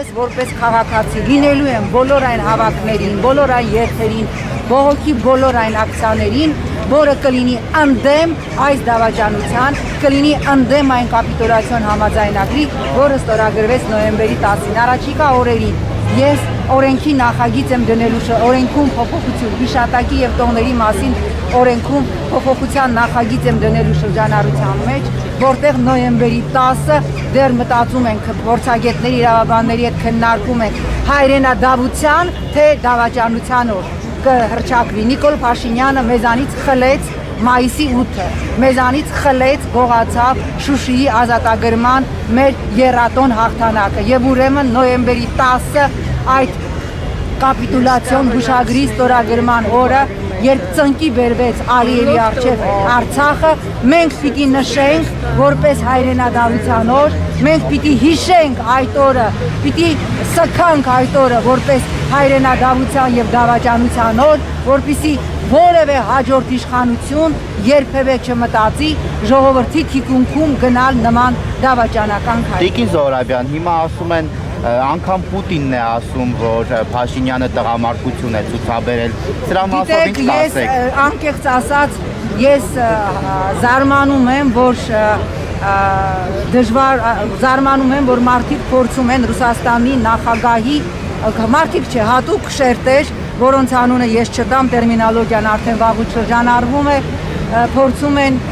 ես որպես քաղաքացի լինելու եմ բոլոր այն հավաքներին, բոլոր այն երթերին, բողոքի բոլոր այն ակցիաներին, որը կլինի ընդդեմ այս դավաճանության, կլինի ընդդեմ այն կապիտուլյացիոն համաձայնագրի, որը ստորագրվեց նոյեմբերի 10-ին։ Առաջիկա օրերին ես օրենքի նախագիծ եմ դնելու օրենքում փոփոխություն հիշատակի եւ տոների մասին օրենքում փոփոխության նախագիծ եմ դնելու շրջանառության մեջ, որտեղ նոյեմբերի 10-ը դեռ մտածում ենք փորձագետների իրավաբանների հետ քննարկում ենք հայրենադավության թե դավաճանության օր կհրճակվի։ Նիկոլ Փաշինյանը մեզանից խլեց մայիսի 8-ը, մեզանից խլեց, գողացավ Շուշիի ազատագրման մեր եռատոն հաղթանակը եւ ուրեմն նոյեմբերի 10-ը այդ կապիտուլյացիոն հուշագրի ստորագրման օրը, երբ ծնկի բերվեց Ալիևի առջև Արցախը, մենք պիտի նշենք որպես հայրենադավության օր, մենք պիտի հիշենք այդ օրը, պիտի սքանք այդ օրը որպես հայրենադավության եւ դավաճանության օր, որպեսզի որևէ հաջորդ իշխանություն երբևէ չմտածի ժողովրդի թիկունքում գնալ նման դավաճանական քայլի։ Տիկին Զոհրաբյան, հիմա ասում են անգամ Պուտինն է ասում, որ Փաշինյանը տղամարդկություն է ցուցաբերել։ Սրա մասով ինչ կասեք։ Ես անկեղծ ասած, ես զարմանում եմ, որ մարդիկ փորձում են Ռուսաստանի նախագահի, մարդիկ չէ, հատուկ շերտեր, որոնց անունը ես չտամ, տերմինոլոգիան արդեն վաղուց շրջանառվում է, փորձում են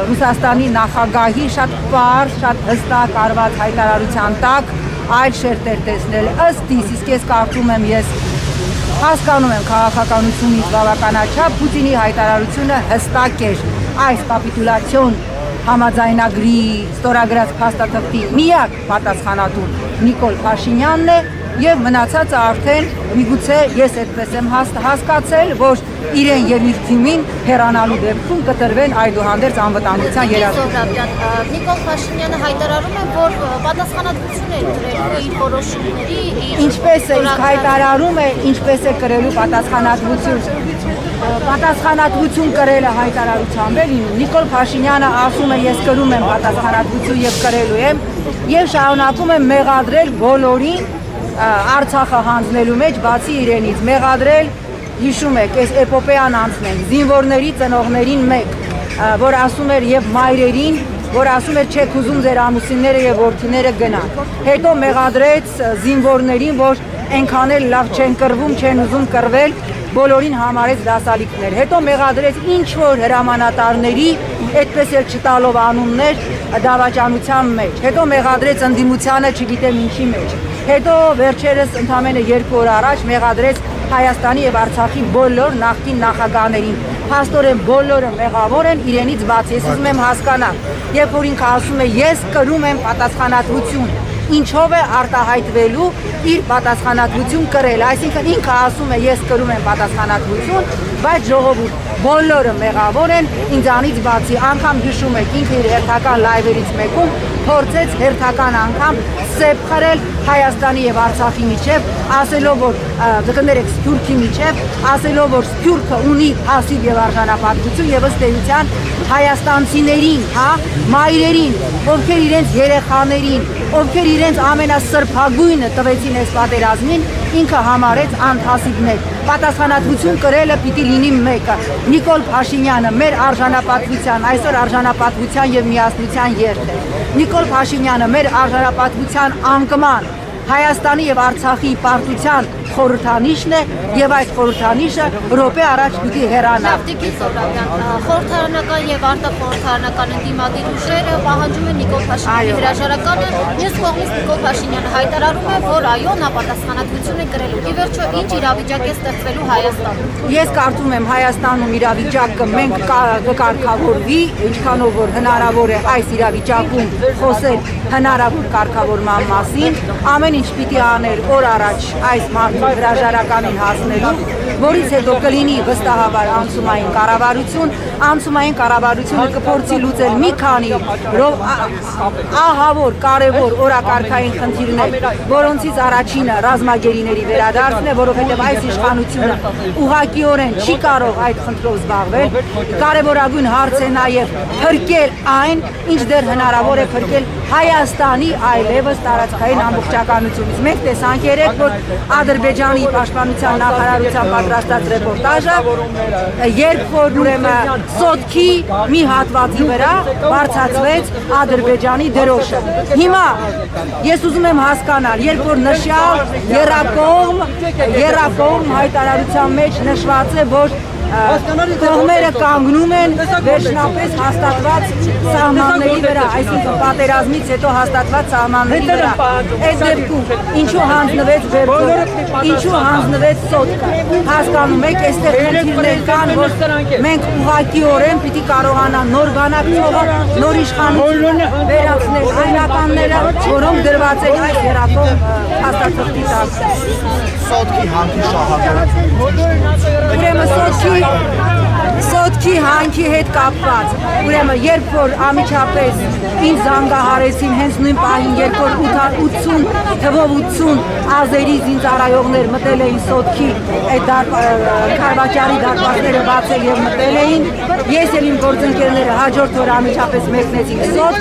Ռուսաստանի նախագահի շատ պարզ, շատ հստակ արված հայտարարության տակ այլ շերտեր տեսնել։ Ըստ իս, իսկ ես կարծում եմ, ես հասկանում եմ քաղաքականությունից բավականաչափ, Պուտինի հայտարարությունը հստակ էր այս կապիտուլյացիոն համաձայնագրի ստորագրած փաստաթղթի միակ պատասխանատուն Նիկոլ Փաշինյանն է եւ մնացածը արդեն միգուցե ես այդպես եմ հասկացել, որ իրեն եւ իր թիմին հեռանալու դեպքում կտրվեն այդուհանդերձ անվտանգության երաշխիքներ։ Նիկոլ Փաշինյանը հայտարարում է, որ պատասխանատվություն է կրելու իր որոշումների, ինչպես է հայտարարում է, ինչպես է կրելու պատասխանատվություն կրելը հայտարարությամբ է լինում։ Նիկոլ Փաշինյանը ասում է, ես կրում եմ պատասխանատվություն եւ կրելու եմ եւ շարունակում եմ մեղադրել բոլորին Արցախը հանձնելու մեջ, բացի իրենից, մեղադրել, հիշում եք, այս էպոպեան անցնենք, զինվորների ծնողներին մեկ, որ ասում էր եւ մայրերին, որ ասում էր չեք ուզում ձեր ամուսինները եւ որդիները գնան։ Հետո մեղադրեց զինվորներին, որ այնքան էլ լավ չեն կռվում, չեն ուզում կռվել, բոլորին համարեց դասալիքներ։ Հետո մեղադրեց ինչ որ հրամանատարների, այդպես էլ չտալով անուններ դավաճանության մեջ։ Հետո մեղադրեց ընդդիմությանը, չգիտեմ ինչի մեջ։ Հետո վերջերս ընդամենը 2 օր առաջ մեղադրեց Հայաստանի եւ Արցախի բոլոր նախկին նախագահներին։ Փաստորեն բոլորը մեղավոր են իրենից բացի։ Ես ուզում եմ հասկանալ, երբ որ ինքը ասում է ես կրում եմ պատասխանատվություն, ինչով է արտահայտվելու իր պատասխանատվություն կրել, այսինքն ինքը ասում է ես կրում եմ պատասխանատվություն, բայց ժողովուրդ բոլորը մեղավոր են ինձանից բացի, անգամ հիշում եք ինքը իր հերթական լայվերից մեկում փորձեց հերթական անգամ սեպ խրել Հայաստանի եւ Արցախի միջև, ասելով որ կներեք Սփյուռքի միջև, ասելով որ Սփյուռքը ունի հասիվ եւ արժանապատվություն եւ ըստ էության հայաստանցիներին, մայրերին, ովքեր իրենց երեխաներին, ովքեր իրենց ամենասրբագույնը տվեցին այս պատերազմին, ինքը համարեց անհասիվներ։ Պատասխանատվություն կրելը պիտի լինի մեկը։ Նիկոլ Փաշինյանը մեր արժանապատվության, այսօր արժանապատվության եւ միասնության երթ է։ Նիկոլ Փաշինյանը մեր արժանապատվության անկման Հայաստանի եւ Արցախի պարտության խորհրդանիշն է եւ այդ խորհրդանիշը րոպե առաջ պիտի հեռանա։ Տիկին Զոհրաբյան, խորհրդարանական եւ արտախորհրդարանական ընդդիմադիր ուժերը պահանջում են Նիկոլ Փաշինյանի հրաժարականը, մյուս կողմից Նիկոլ Փաշինյանը հայտարարում է, որ այո, նա պատասխանատվություն է կրելու։ Ի վերջո, ինչ իրավիճակ է ստեղծվելու Հայաստանում։ Ես կարծում եմ Հայաստանում իրավիճակը մենք կկարգավորվի, ինչքանով որ հնարավոր է այս իրավիճակում խոսել հնարավոր կարգավորման մասին, ամեն ինչ պիտի աներ օր առաջ այս մարդու հրաժարականին հասնելու, որից հետո կլինի վստահաբար անցումային կառավարությունը կփորձի լուծել մի քանի ահավոր կարևոր օրակարգային խնդիրներ, որոնցից առաջինը ռազմագերիների վերադարձն է, որովհետև այս իշխանությունը ուղղակիորեն չի կարող այդ խնդրով զբաղվել։ Կարևորագույն հարց է նաև փրկել այն, ինչ դեռ հնարավոր է փրկել Հայաստանի այլևս տարածքային ամբողջականությունից։ Մենք տեսանք երեկ, որ Ադրբեջանի պաշտպանության նախարարության պատրաստած ռեպորտաժը, երբ որ ուրեմն Սոտքի մի հատվածի վրա բարձրացվեց Ադրբեջանի դրոշը։ Հիմա ես ուզում եմ հասկանալ, երբ որ նշյալ եռակողմ հայտարարության մեջ նշված է, որ կողմերը կանգնում են վերջնապես հաստատված սահմանների վրա, այսինքն պատերազմից հետո հաստատված սահմանների վրա։ Այս դեպքում ինչու հանձնվեց Բերձորը, ինչու հանձնվեց Սոտքը։ Հասկանում եք, այստեղ խնդիրներ կան, որ մենք ուղղակիորեն պիտի կարողանանք նոր բանակցողը, նոր իշխանություն վերացնել այնականները, որոնք դրված են այս եռակողմ հաստատվի տակ։ Սոտքի հանքի շահագրգիռ։ Ուրեմն Սոտքի հանքի հետ կապված, ուրեմն երբ որ անմիջապես ինձ զանգահարեցին հենց նույն պահին, երբ որ 80 ազերի զինծառայողներ մտել էին Սոտքի, այդ Քարվաճարի դարպասները բացել եւ մտել էին, ես եւ իմ գործընկերները հաջորդ օր անմիջապես մեկնեցինք Սոտ,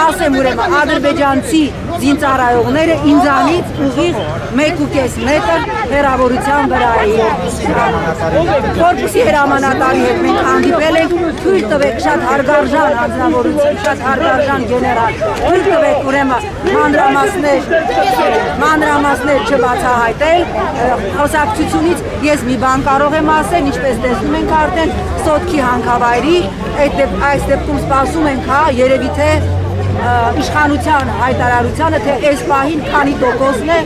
ասեմ ուրեմն ադրբեջանցի զինծառայողները ինձանից ուղիղ 1.5 մետր հեռավորության վրա էին։ Կորպուսի հրամանատարի հետ մենք հանդիպել ենք, թույլ տվեք շատ հարգարժան անձնավորություն, շատ հարգարժան գեներալ, թույլ տվեք ուրեմն մանրամասներ չբացահայտել, խոսակցությունից ես մի բան կարող եմ ասել, ինչպես տեսնում ենք արդեն Սոտքի հանքավայրի, այս դեպքում սպասում ենք, երևի թե իշխանության հայտարարությանը, թե այս պահին քանի տոկոսն է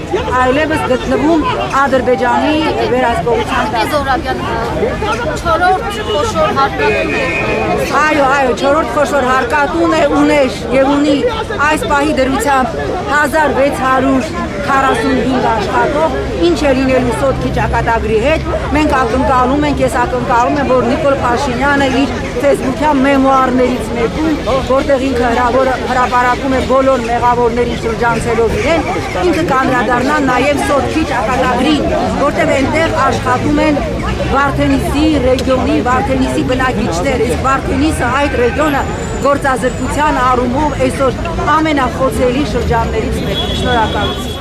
այլևս գտնվում Ադրբեջանի վերահսկողության տակ։ Չորրորդ խոշոր հարկատուն է։ Այո, չորրորդ խոշոր հարկատուն է, ուներ եւ ունի այս պահի դրությամբ 1645 աշխատող, ինչ է լինելու Սոտքի ճակատագրի հետ։ Մենք ակնկալում ենք, ես ակնկալում եմ, որ Նիկոլ Փաշինյանը իր Facebook-յան մեմուարներից մեկում, որտեղ ինքը հրապարակում է բոլոր մեղավորներին շրջանցելով իրեն, ինքը կանդրադառնա նաև Սոտքի ճակատագրին, որտեղ այնտեղ աշխատում են Վարդենիսի ռեգիոնի, Վարդենիսի բնակիչներ, իսկ Վարդենիսը այդ ռեգիոնը գործազրկության առումով այսօր ամենախոցելի շրջաններից մեկն է։ Շնորհակալություն։